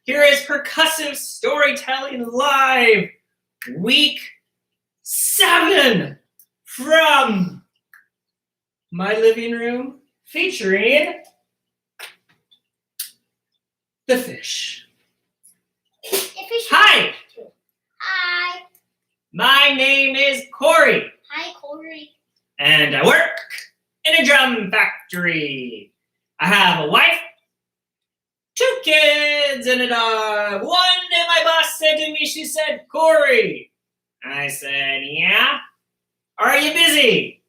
Here is Percussive Storytelling Live, week 7 from my living room, featuring the fish. Hi. Hi. My name is Corey. Hi, Corey. And I work in a drum factory. I have a wife, 2 kids, and a dog. One day my boss said to me, she said, Corey. I said, yeah? Are you busy?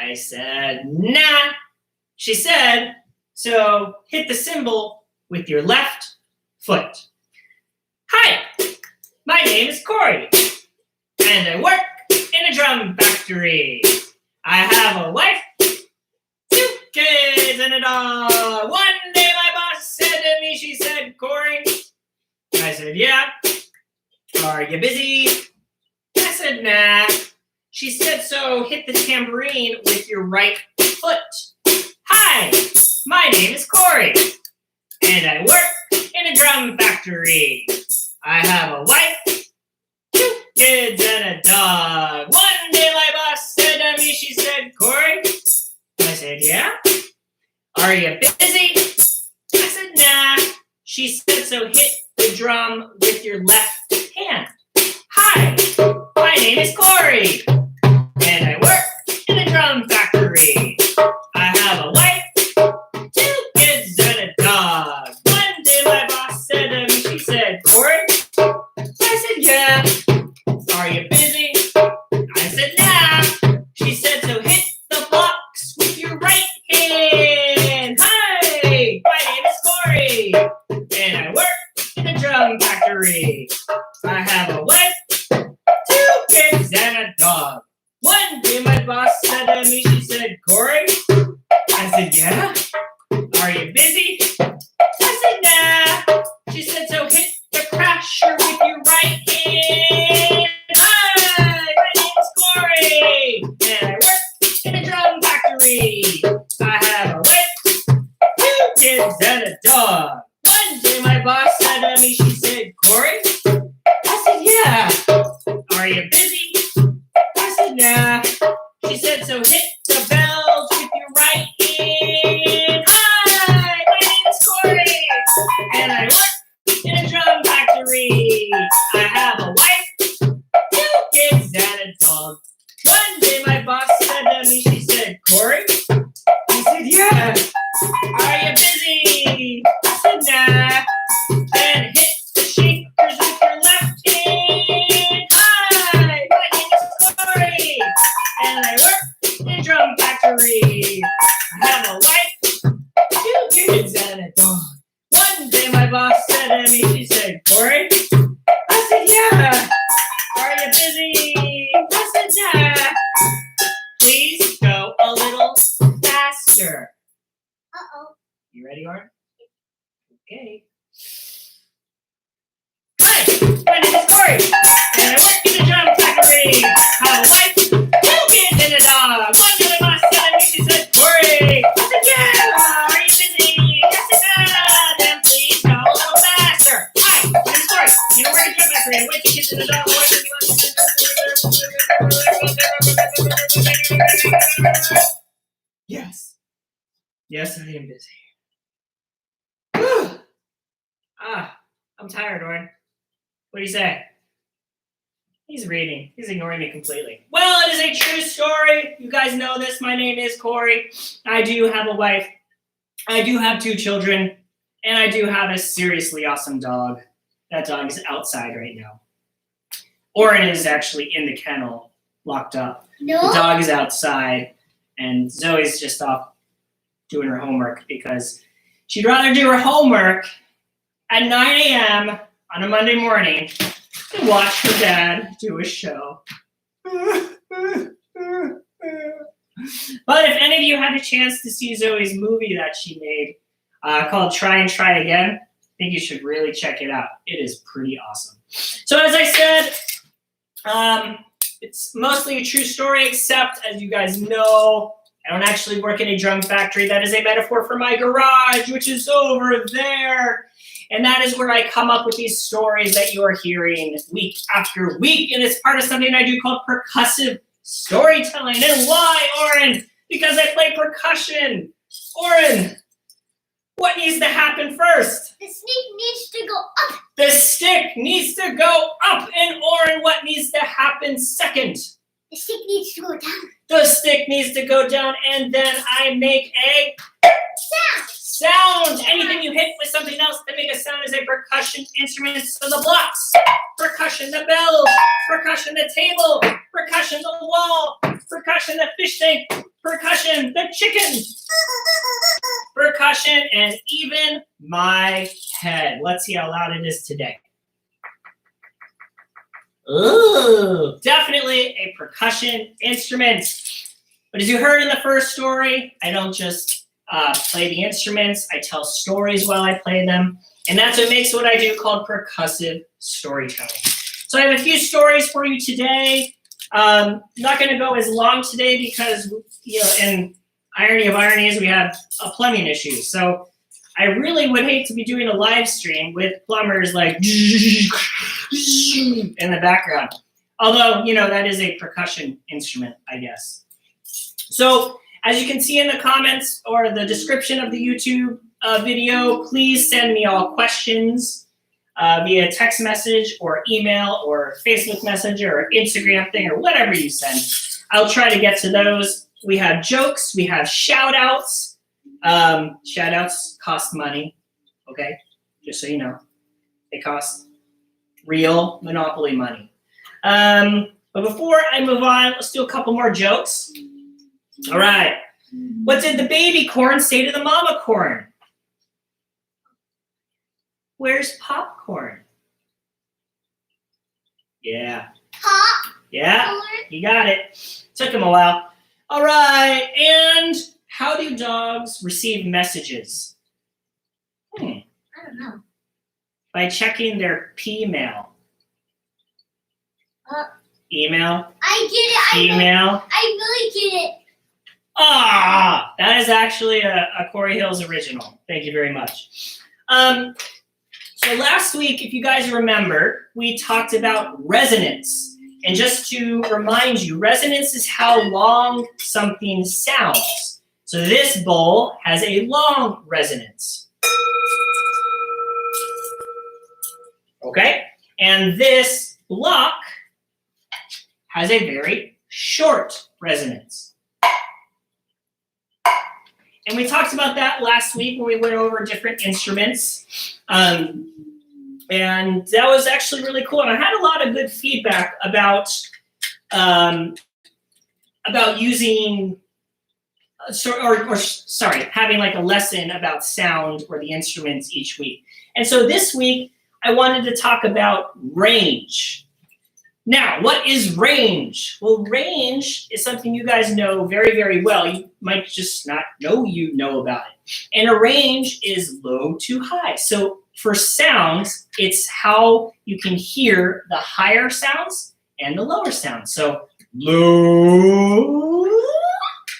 I said, nah. She said, so hit the cymbal with your left foot. Hi, my name is Corey, and I work in a drum factory. I have a wife, 2 kids, and a dog. One day my boss said to me, she said, Corey. I said, yeah. Are you busy? I said, nah. She said, so hit the tambourine with your right foot. Hi, my name is Corey, and I work in a drum factory. I have a wife, 2 kids, and a dog. One day my boss said to me, she said, Corey. I said, yeah. Are you busy? I said, nah. She said, so hit the drum with your left hand. Hi, my name is Corey, and I work in a drum factory. I have a wife, 2 kids, and a dog. One day my boss said to me, she said, Corey. I said, yeah. Are you busy? I said, nah. She said, so hit the blocks with your right hand. Hi, my name is Corey, and I work in a drum factory. I have a wife, 2 kids, and a dog. One day my boss said to me, she said, Corey. I said, yeah. Are you busy? I said, nah. She said, so hit the crasher with your right hand. Hi, my name is Corey, and I work in a drum factory. I have a wife, 2 kids, and a dog. One day my boss said to me, she said, Corey. I said, yeah. Are you busy? I said, nah. She said, so hit the bells with your right hand. Hi, my name is Corey, and I work in a drum factory. I have a wife, 2 kids, and a dog. One day my boss said to me, she said, Corey. I said, yeah. Are you busy? I said, nah. Then hit the shakers with your left hand. Hi, my name is Corey, and I work in a drum factory. I have a wife, 2 kids, and a dog. One day my boss said to me, she said, Corey. I said, yeah. Are you busy? I said, nah. Please go a little faster. Uh-oh. You ready, Art? Okay. Hi, my name is Corey, and I work in a drum factory. I have a wife, 2 kids, and a dog. One day my boss said to me, she said, Corey. I said, yeah. Are you busy? I said, nah. Then please go a little faster. Hi, my name is Corey, and I work in a drum factory. I have 2 kids, and a dog. Yes. Yes, I am busy. I'm tired, Orin. What do you say? He's reading. He's ignoring me completely. Well, it is a true story. You guys know this. My name is Corey. I do have a wife. I do have 2 children. And I do have a seriously awesome dog. That dog is outside right now. Orin is actually in the kennel, locked up. No. The dog is outside. And Zoe's just off doing her homework because she'd rather do her homework at 9 a.m. on a Monday morning than watch her dad do a show. But if any of you had a chance to see Zoe's movie that she made called Try and Try Again, I think you should really check it out. It is pretty awesome. So as I said, it's mostly a true story, except, as you guys know, I don't actually work in a drum factory. That is a metaphor for my garage, which is over there. And that is where I come up with these stories that you are hearing week after week. And it's part of something I do called percussive storytelling. And why, Oren? Because I play percussion. Oren, what needs to happen first? The stick needs to go up. The stick needs to go up. And Oren, what needs to happen second? The stick needs to go down. The stick needs to go down, and then I make a sound. Anything you hit with something else that make a sound is a percussion instrument. So the blocks, percussion the bells, percussion the table, percussion the wall, percussion the fish tank, percussion the chicken, percussion, and even my head. Let's see how loud it is today. Ooh, definitely a percussion instrument. But as you heard in the first story, I don't just play the instruments. I tell stories while I play them. And that's what makes what I do called percussive storytelling. So I have a few stories for you today. I'm not going to go as long today because, in irony of ironies, we have a plumbing issue. So I really would hate to be doing a live stream with plumbers like in the background. Although, that is a percussion instrument, I guess. So as you can see in the comments or the description of the YouTube video, please send me all questions via text message or email or Facebook Messenger or Instagram thing or whatever you send. I'll try to get to those. We have jokes. We have shout-outs. Shout-outs cost money, okay? Just so you know. They cost real Monopoly money. But before I move on, let's do a couple more jokes. All right. What did the baby corn say to the mama corn? Where's popcorn? Yeah. Pop. Yeah, you got it. Took him a while. All right, and how do dogs receive messages? I don't know. By checking their P-mail. Email. I get it. Email. I really get it. Ah, that is actually a Corey Hills original. Thank you very much. So last week, if you guys remember, we talked about resonance. And just to remind you, resonance is how long something sounds. So this bowl has a long resonance. Okay? And this block has a very short resonance. And we talked about that last week when we went over different instruments. And that was actually really cool. And I had a lot of good feedback about using, having like a lesson about sound or the instruments each week. And so this week, I wanted to talk about range. Now, what is range? Well, range is something you guys know very, very well. You might just not know you know about it. And a range is low to high. So for sounds, it's how you can hear the higher sounds and the lower sounds. So low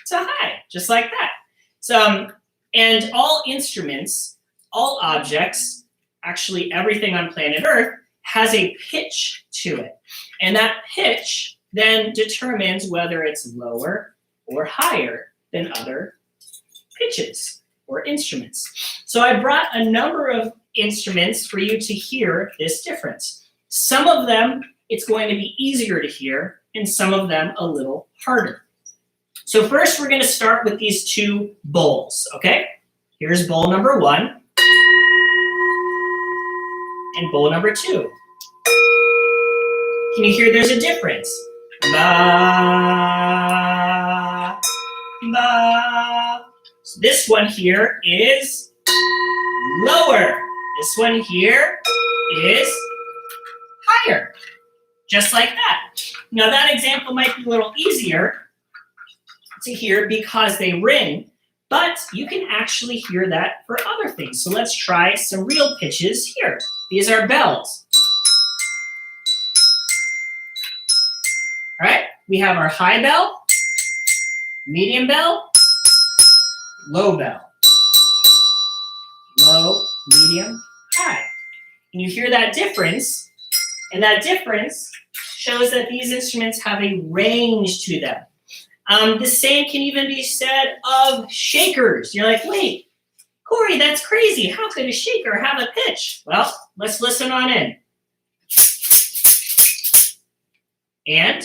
to high, just like that. So, and all instruments, all objects, actually everything on planet Earth has a pitch to it. And that pitch then determines whether it's lower or higher than other pitches or instruments. So I brought a number of instruments for you to hear this difference. Some of them, it's going to be easier to hear, and some of them a little harder. So first, we're going to start with these two bowls, okay? Here's bowl number 1 and bowl number 2. Can you hear there's a difference? Ba, ba. So this one here is lower. This one here is higher, just like that. Now that example might be a little easier to hear because they ring, but you can actually hear that for other things. So let's try some real pitches here. These are bells. All right, we have our high bell, medium bell, low bell. Low, medium, high. And you hear that difference, and that difference shows that these instruments have a range to them. The same can even be said of shakers. You're like, wait, Corey, that's crazy. How could a shaker have a pitch? Well, let's listen on in. And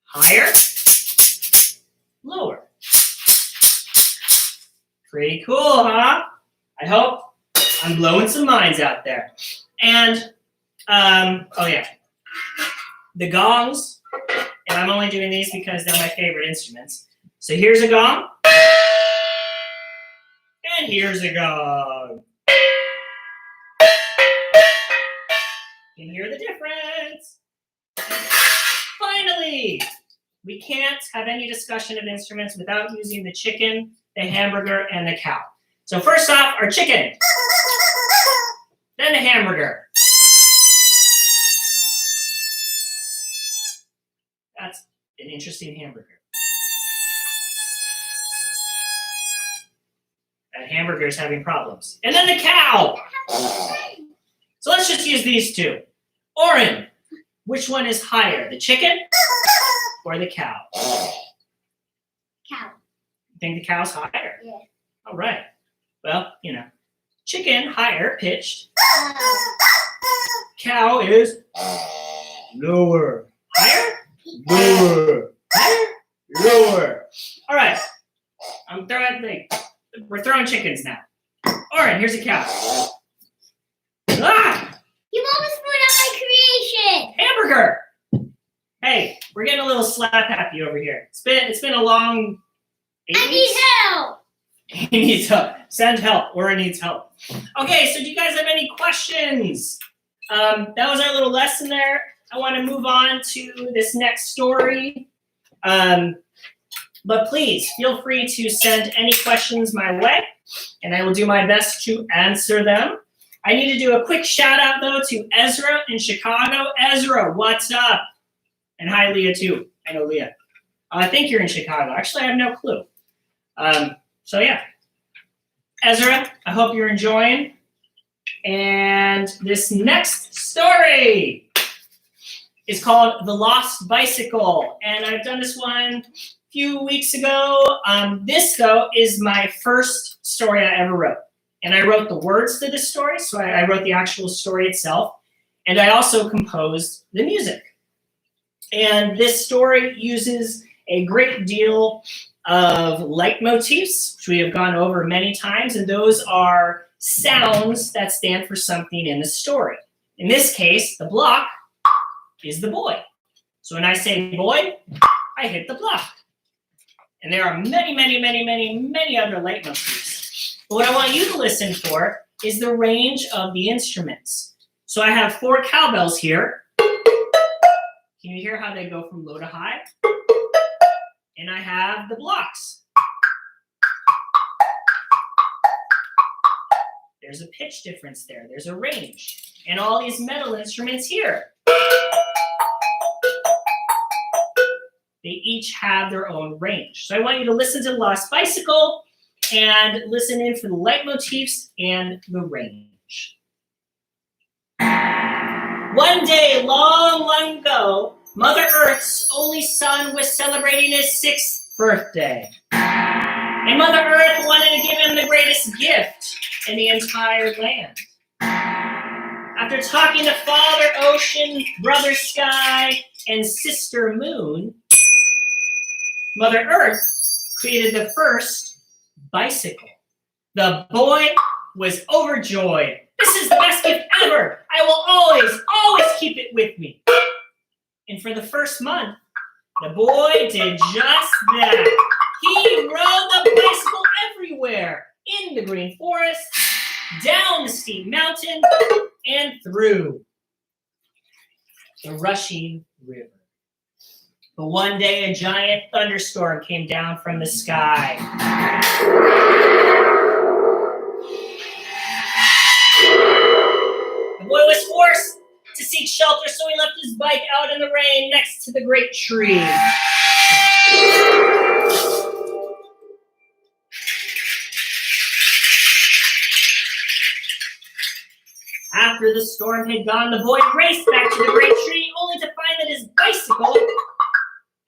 higher, lower. Pretty cool, huh? I hope I'm blowing some minds out there. And, oh yeah, the gongs, and I'm only doing these because they're my favorite instruments. So here's a gong, and here's a gong. You can hear the difference. Finally, we can't have any discussion of instruments without using the chicken, the hamburger, and the cow. So first off, our chicken, then the hamburger. That's an interesting hamburger. That hamburger is having problems. And then the cow. So let's just use these two. Oren, which one is higher, the chicken or the cow? Cow. You think the cow's higher? Yeah. All right. Well, you know, chicken higher pitched. Cow is lower. Higher? Lower. Higher? Lower. All right. We're throwing chickens now. Oren, here's a cow. Ah! You almost put on my creation. Hamburger. Hey, we're getting a little slap happy over here. It's been a long 8 I weeks. need help. He needs help. Send help. Oren needs help. Okay, so do you guys have any questions? That was our little lesson there. I want to move on to this next story. But please feel free to send any questions my way, and I will do my best to answer them. I need to do a quick shout out though to Ezra in Chicago. Ezra, what's up? And hi, Leah too. I know Leah. I think you're in Chicago. Actually, I have no clue. So yeah, Ezra, I hope you're enjoying. And this next story is called The Lost Bicycle. And I've done this one a few weeks ago. This, though, is my first story I ever wrote. And I wrote the words to this story, so I wrote the actual story itself. And I also composed the music. And this story uses a great deal of leitmotifs, which we have gone over many times, and those are sounds that stand for something in the story. In this case, the block is the boy. So when I say boy, I hit the block. And there are many, many, many, many, many other leitmotifs. But what I want you to listen for is the range of the instruments. So I have 4 cowbells here. Can you hear how they go from low to high? And I have the blocks. There's a pitch difference there. There's a range. And all these metal instruments here. They each have their own range. So I want you to listen to The Lost Bicycle and listen in for the leitmotifs and the range. One day, long, long ago, Mother Earth's only son was celebrating his 6th birthday. And Mother Earth wanted to give him the greatest gift in the entire land. After talking to Father Ocean, Brother Sky, and Sister Moon, Mother Earth created the first bicycle. The boy was overjoyed. This is the best gift ever. I will always, always keep it with me. And for the first month, the boy did just that. He rode the bicycle everywhere, in the green forest, down the steep mountain, and through the rushing river. But one day, a giant thunderstorm came down from the sky. The boy was forced to seek shelter, so he left his bike out in the rain next to the great tree. after the storm had gone, the boy raced back to the great tree, only to find that his bicycle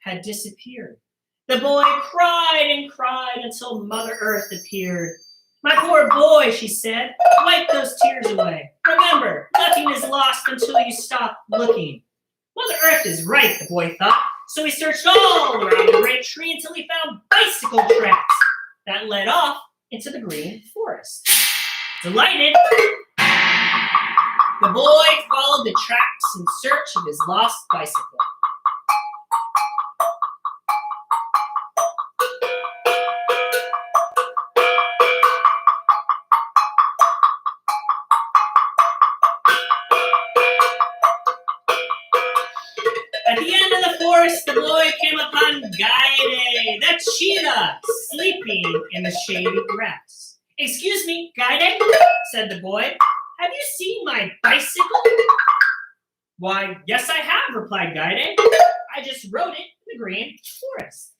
had disappeared. The boy cried and cried until Mother Earth appeared. "My poor boy," she said, "wipe those tears away. Remember, nothing is lost until you stop looking." Mother Earth is right, the boy thought, so he searched all around the great tree until he found bicycle tracks that led off into the green forest. Delighted, the boy followed the tracks in search of his lost bicycle. At the end of the forest, the boy came upon Guide, the cheetah, sleeping in the shady grass. "Excuse me, Guide," said the boy. "Have you seen my bicycle?" "Why, yes, I have," replied Guide. "I just rode it in the green forest."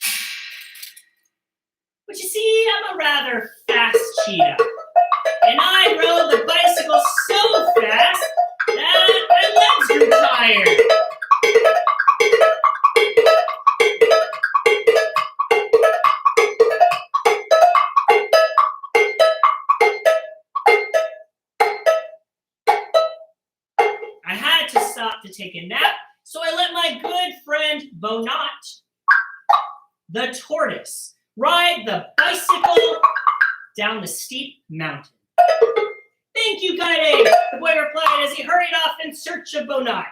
"But you see, I'm a rather fast cheetah, and I rode the bicycle so fast that my legs grew tired." "I had to stop to take a nap, so I let my good friend Bonat, the tortoise, ride the bicycle down the steep mountain." "Thank you, Guide," the boy replied as he hurried off in search of Bonat.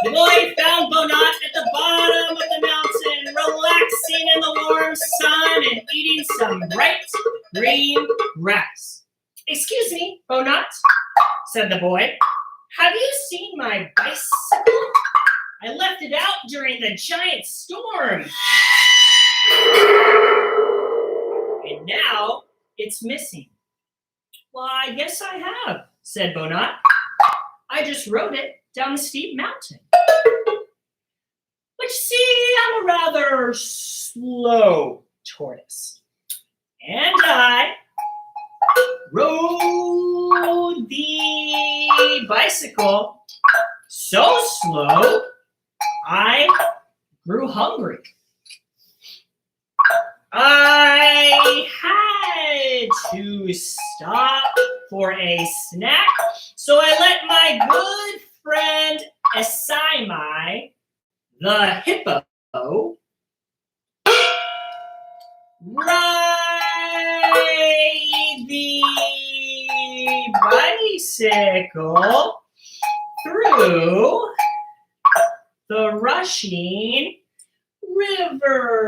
The boy found Bonat at the bottom of the mountain, relaxing in the warm sun and eating some bright green grass. "Excuse me, Bonat," said the boy. "Have you seen my bicycle? I left it out during the giant storm, and now it's missing." "Why, yes, I have," said Bonat. "I just rode it down the steep mountain. But you see, I'm a rather slow tortoise, and I rode the bicycle so slow I grew hungry. I had to stop for a snack, so I let my good friend Esaimai, the hippo, ride the bicycle through the rushing river.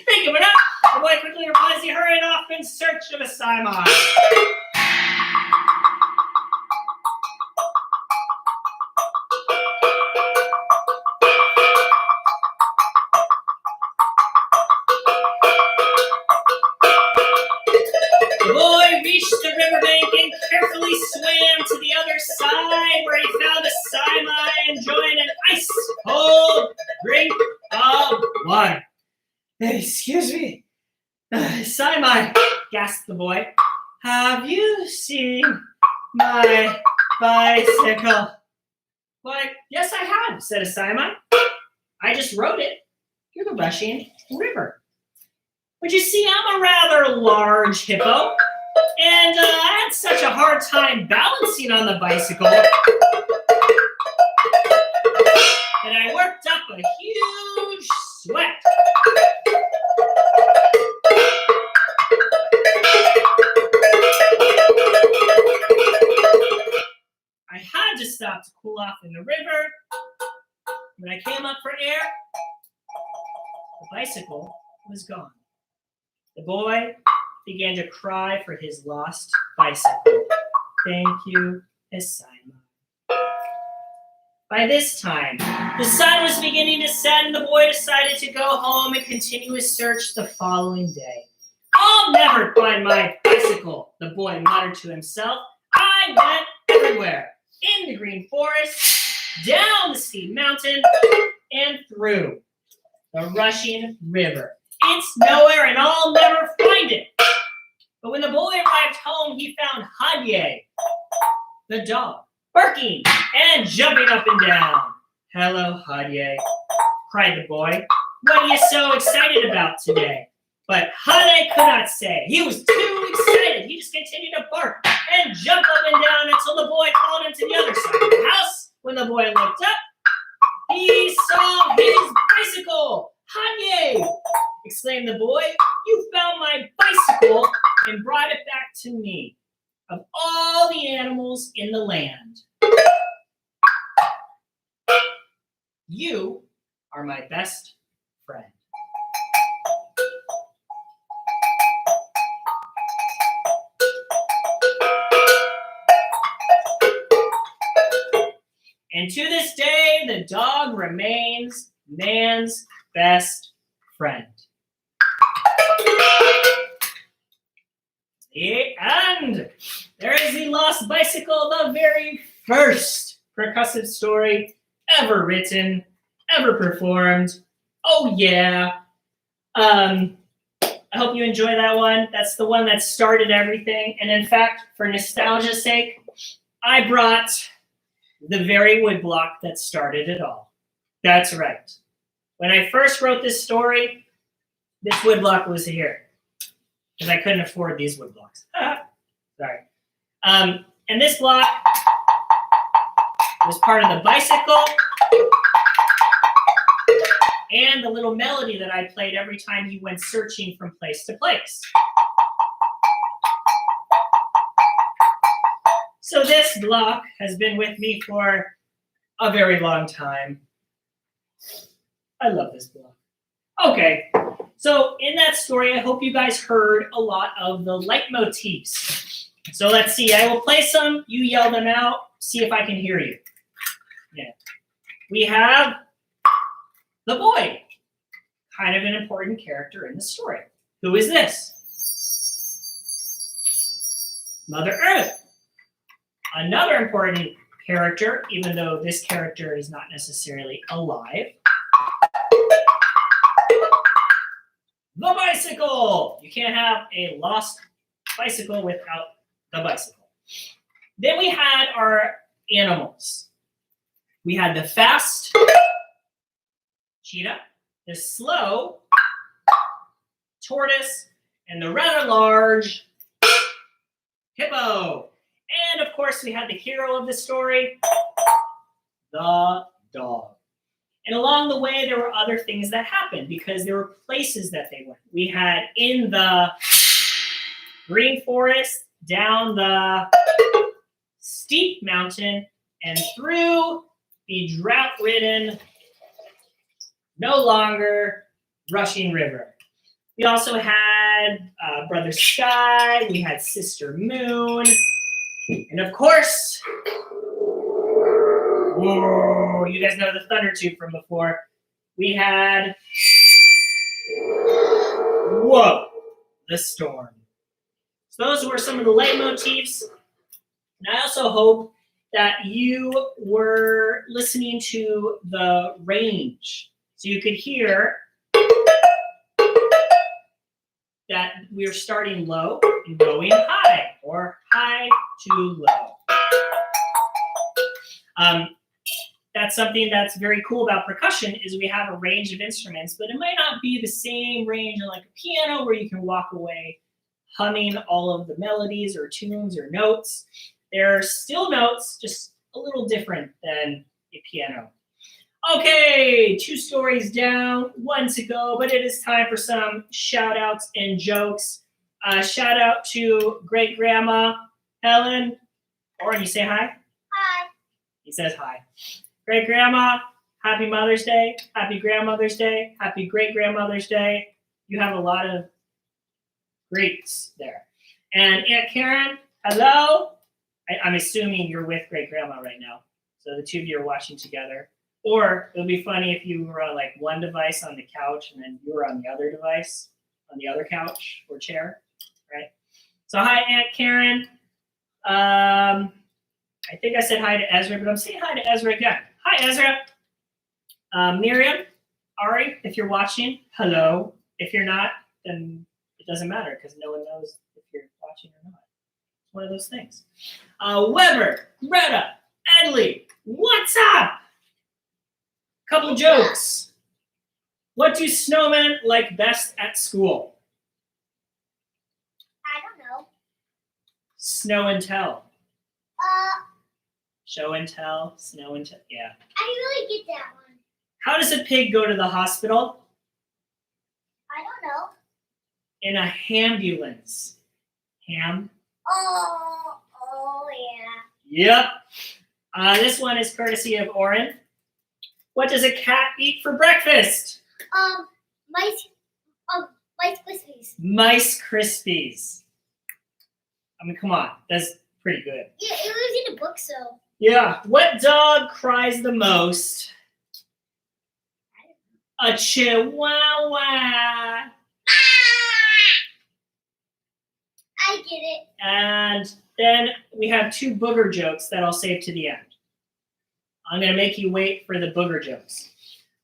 Thank you, but the boy quickly replies he hurried off in search of a Simon. The boy reached the riverbank and carefully swam to the other side, where he found a Simon enjoying an ice cold drink of water. "Excuse me, Simon," gasped the boy. "Have you seen my bicycle?" "Why, yes, I have," said a Simon. "I just rode it through the rushing river. But you see, I'm a rather large hippo, and I had such a hard time balancing on the bicycle that I worked up a huge sweat. cool off in the river. When I came up for air, the bicycle was gone. The boy began to cry for his lost bicycle. Thank you, Simon. By this time, the sun was beginning to set, and the boy decided to go home and continue his search the following day. I'll never find my bicycle, the boy muttered to himself. I went everywhere, in the green forest, down the steep mountain, and through the rushing river. It's nowhere, and I'll never find it. But when the boy arrived home, he found Hadye, the dog, barking and jumping up and down. Hello, Hadye, cried the boy. What are you so excited about today? But Hadye could not say. He was too excited. He just continued to bark and jump up and down until the boy called him to the other side of the house. When the boy looked up, he saw his bicycle. Hadye, exclaimed the boy, you found my bicycle and brought it back to me. Of all the animals in the land, you are my best friend. And to this day, the dog remains man's best friend. And there is the lost bicycle, the very first percussive story ever written, ever performed. Oh yeah. I hope you enjoy that one. That's the one that started everything. And in fact, for nostalgia's sake, I brought the very woodblock that started it all. That's right. When I first wrote this story, this woodblock was here. Because I couldn't afford these wood blocks. Sorry. And this block was part of the bicycle and the little melody that I played every time he went searching from place to place. So this block has been with me for a very long time. I love this block. Okay. So in that story, I hope you guys heard a lot of the leitmotifs. So let's see. I will play some. You yell them out. See if I can hear you. Yeah. We have the boy, kind of an important character in the story. Who is this? Mother Earth. Another important character, even though this character is not necessarily alive. The bicycle! You can't have a lost bicycle without the bicycle. Then we had our animals. We had the fast cheetah, the slow tortoise, and the rather large hippo. And of course, we had the hero of the story, the dog. And along the way, there were other things that happened because there were places that they went. We had in the green forest, down the steep mountain, and through the drought-ridden, no longer rushing river. We also had Brother Sky, we had Sister Moon, and of course, whoa, you guys know the thunder tube from before. We had, whoa, the storm. So those were some of the leitmotifs. And I also hope that you were listening to the range. So you could hear that we're starting low and going high, or high to low. That's something that's very cool about percussion is we have a range of instruments, but it might not be the same range in like a piano where you can walk away humming all of the melodies or tunes or notes. They're still notes, just a little different than a piano. Okay, 2 stories down, 1 to go, but it is time for some shout outs and jokes. Shout out to great grandma Helen. Oren, you say hi? Hi. He says hi. Great Grandma, happy Mother's Day, happy Grandmother's Day, happy Great Grandmother's Day. You have a lot of greats there. And Aunt Karen, hello. I'm assuming you're with Great Grandma right now. So the two of you are watching together. Or it would be funny if you were on like one device on the couch and then you were on the other device, on the other couch or chair, right? So hi, Aunt Karen. I think I said hi to Ezra, but I'm saying hi to Ezra again. Hi, Ezra. Miriam, Ari, if you're watching, hello. If you're not, then it doesn't matter because no one knows if you're watching or not. It's one of those things. Weber, Greta, Edley, what's up? Couple jokes. What do snowmen like best at school? I don't know. Snow and tell. Show and tell, snow and tell. Yeah. I really get that one. How does a pig go to the hospital? I don't know. In a hambulance. Ham? Oh yeah. Yep. This one is courtesy of Oren. What does a cat eat for breakfast? Mice Krispies. Mice Krispies. I mean, come on. That's pretty good. Yeah, it was in a book, so. Yeah. What dog cries the most? A chihuahua. I get it. And then we have two booger jokes that I'll save to the end. I'm going to make you wait for the booger jokes.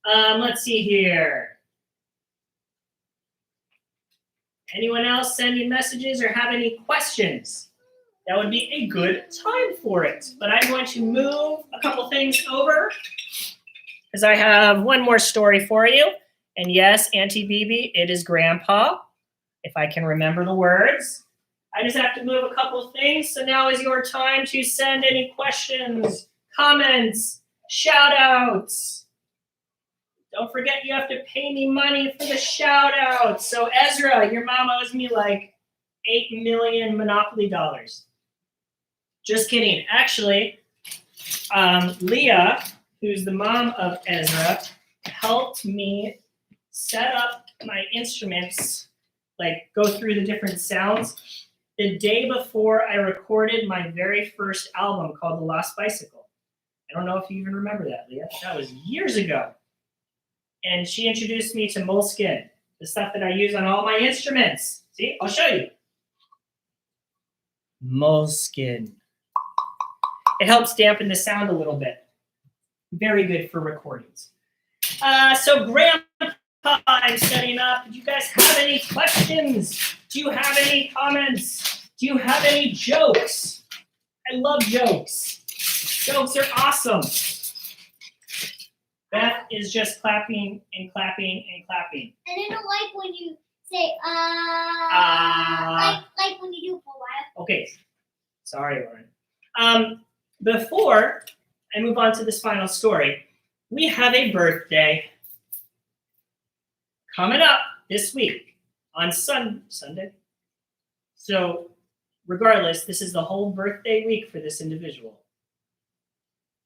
Let's see here. Anyone else sending messages or have any questions? That would be a good time for it. But I'm going to move a couple things over because I have one more story for you. And yes, Auntie Bibi, it is Grandpa, if I can remember the words. I just have to move a couple things. So now is your time to send any questions, comments, shout outs. Don't forget you have to pay me money for the shout outs. So Ezra, your mom owes me like 8 million Monopoly dollars. Just kidding. Actually, Leah, who's the mom of Ezra, helped me set up my instruments, like go through the different sounds the day before I recorded my very first album called The Lost Bicycle. I don't know if you even remember that, Leah. That was years ago. And she introduced me to Moleskin, the stuff that I use on all my instruments. See, I'll show you. Moleskin. It helps dampen the sound a little bit. Very good for recordings. So Grandpa, I'm setting up. Do you guys have any questions? Do you have any comments? Do you have any jokes? I love jokes. Jokes are awesome. Beth is just clapping and clapping and clapping. And I don't like when you say, like when you do it for a while. Okay. Sorry, Lauren. Before I move on to this final story, we have a birthday coming up this week on Sunday. So regardless, this is the whole birthday week for this individual.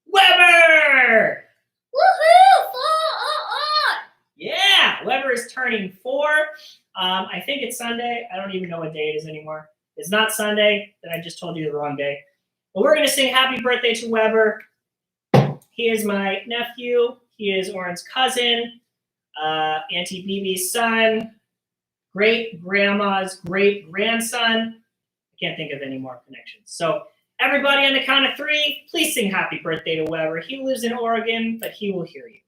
Weber! Woohoo! 4! Yeah, Weber is turning 4. I think it's Sunday. I don't even know what day it is anymore. It's not Sunday. Then I just told you the wrong day. But we're going to sing happy birthday to Weber. He is my nephew. He is Oren's cousin, Auntie Bibi's son, great-grandma's great-grandson. I can't think of any more connections. So everybody on the count of 3, please sing happy birthday to Weber. He lives in Oregon, but he will hear you.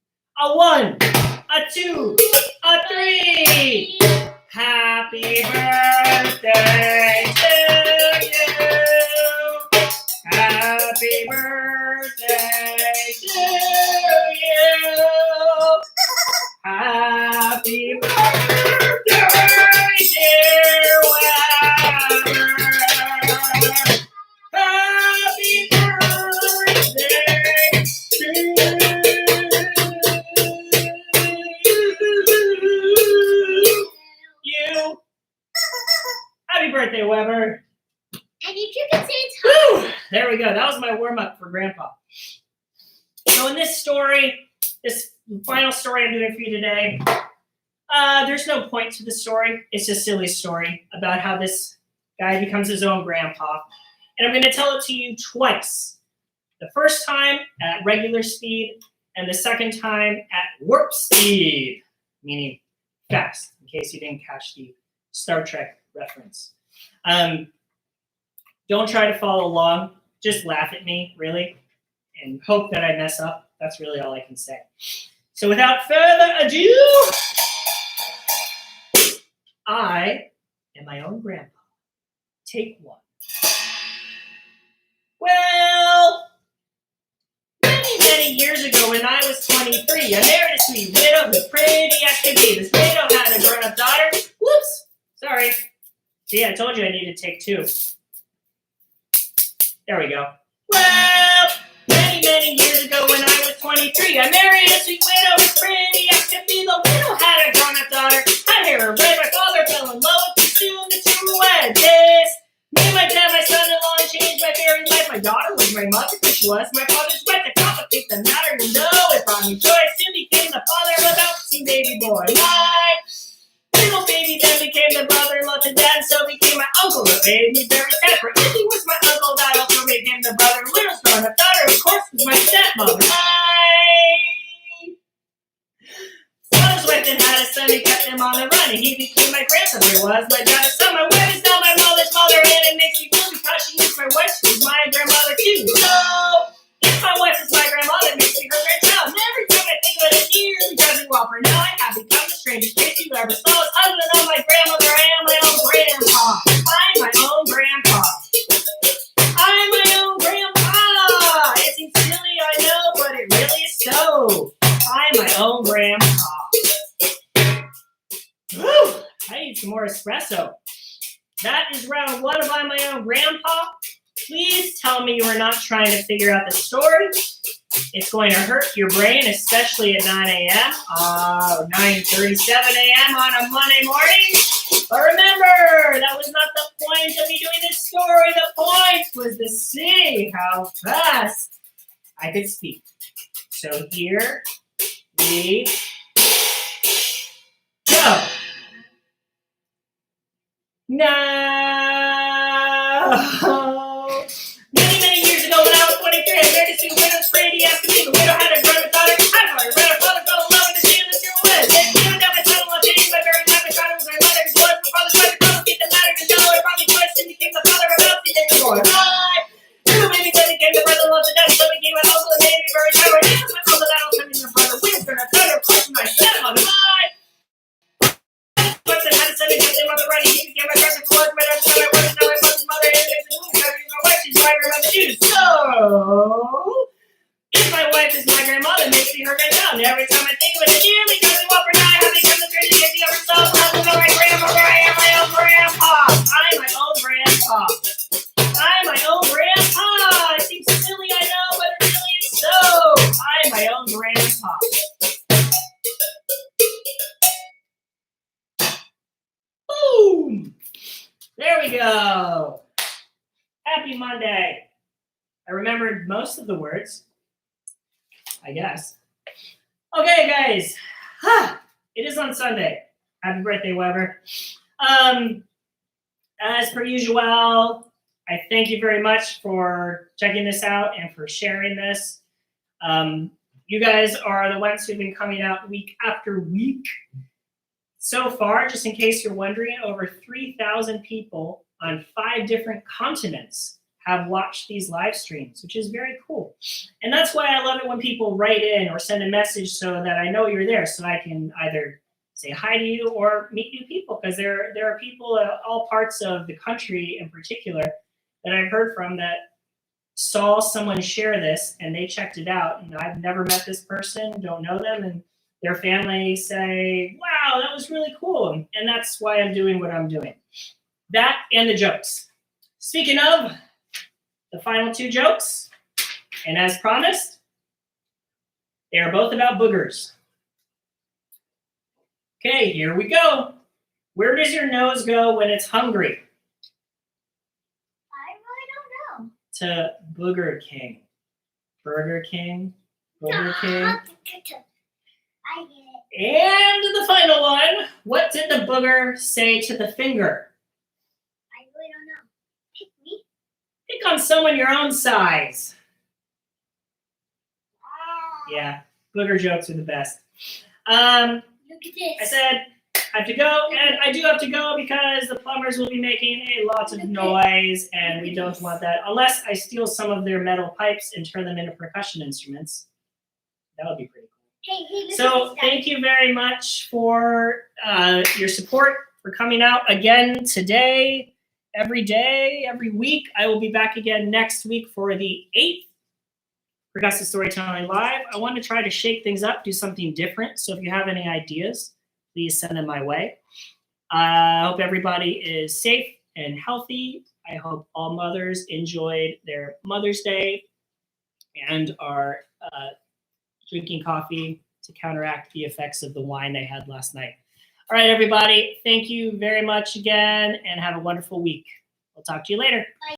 A 1, a 2, a 3. Happy birthday to you. Happy birthday to you. Happy birthday, dear Weber. Happy birthday to you. Happy birthday, Weber. And you can say it's hot. Woo! There we go. That was my warm-up for Grandpa. So in this story, this final story I'm doing for you today, there's no point to the story. It's a silly story about how this guy becomes his own grandpa. And I'm going to tell it to you twice. The first time at regular speed, and the second time at warp speed, meaning fast, in case you didn't catch the Star Trek reference. Don't try to follow along. Just laugh at me, really, and hope that I mess up. That's really all I can say. So without further ado, I am my own grandpa. Take one. Well, many years ago when I was 23, I married a sweet widow who's pretty as could be. This widow had a grown-up daughter. Whoops, sorry. See, I told you I needed to take two. There we go. Well, many years ago when I was 23, I married a sweet widow who's pretty as could be. The widow had a grown-up daughter. Had hair red. My father fell in love with me soon. The two wed. This me, my dad, my son-in-law, and changed my very life. My daughter was my mother, because she was my father's wife. To complicate the matter, you know, it brought me joy. Soon became the father of a bouncing baby boy. My little baby then became the brother-in-law to dad, and so became my uncle. That made me very sad, for if he was my uncle, that also made him the brother. Widow's grown-up daughter, of course, was my stepmother. My father's wife then had a son, he kept him on the run, and he became my grandson. There was my daughter's son. My wife is now my mother's mother, and it makes me blue because she is my wife. She was my grandmother too. So, if my wife is my grandmother, it makes me her grandchild. And every time I think of it, it nearly drives me wild. For now, I have become the strangest case you ever saw. As husband of my grandmother, I am my own grandpa. I'm my own grandpa. I'm my own grandpa. It seems silly, I know, but it really is so. I'm my own grandpa. Woo! I need some more espresso. That is round one of I'm my own grandpa. Please tell me you are not trying to figure out the story. It's going to hurt your brain, especially at 9 a.m. 9:37 a.m. on a Monday morning. But remember, that was not the point of me doing this story. The point was to see how fast I could speak. So here we go. No. Many years ago when I was 23, I married a sweet widow, pretty after me. The widow had a grown-up daughter. I ran her father, fell in love with the she and the two wed. Then given down my son-in-law, changed my very life. My daughter was my mother's blood. My father's wife, complicate the matter. You know, it probably twice and became the father of healthy baby boy. Little baby then became the brother-in-law to dad, so became my uncle and baby very shower. He was my uncle that I was having a brother. We were gonna tell her, of course, my stepmother. But then had a son and kept him on the run. He became my cousin for my dad's son. I wasn't now my mother's mother. And it makes me move. My wife, she's my grandmother too. So, if my wife is my grandmother, makes me her grandchild. And every time I think of it, it nearly comes me up for now. I have become the strangest case you ever saw. I'm my grandmother. I am my own grandpa. I'm my own grandpa. I'm my own grandpa. It seems silly, I know, but it really is so. I'm my own grandpa. Boom! There we go. Happy Monday. I remembered most of the words, I guess. Okay, guys. It is on Sunday. Happy birthday, Weber. As per usual, I thank you very much for checking this out and for sharing this. You guys are the ones who've been coming out week after week. So far, just in case you're wondering, over 3,000 people on 5 different continents have watched these live streams, which is very cool. And that's why I love it when people write in or send a message so that I know you're there, so I can either say hi to you or meet new people, because there are people at all parts of the country in particular that I've heard from that saw someone share this and they checked it out, and I've never met this person, don't know them, and their family say, wow, that was really cool. And that's why I'm doing what I'm doing. That and the jokes. Speaking of, the final 2 jokes, and as promised, they are both about boogers. Okay, here we go. Where does your nose go when it's hungry? I really don't know. To Booger King. Burger King, Burger King. I get it. And the final one. What did the booger say to the finger? I really don't know. Pick me. Pick on someone your own size. Yeah, booger jokes are the best. Look at this. I said I have to go, and I do have to go because the plumbers will be making a lot of noise, and we don't want that unless I steal some of their metal pipes and turn them into percussion instruments. That would be pretty cool. Hey, look So at this. thank you very much for your support, for coming out again today, every day, every week. I will be back again next week for the 8th Percussive Storytelling Live. I want to try to shake things up, do something different. So if you have any ideas, please send them my way. I hope everybody is safe and healthy. I hope all mothers enjoyed their Mother's Day and are drinking coffee to counteract the effects of the wine they had last night. All right, everybody. Thank you very much again, and have a wonderful week. We'll talk to you later.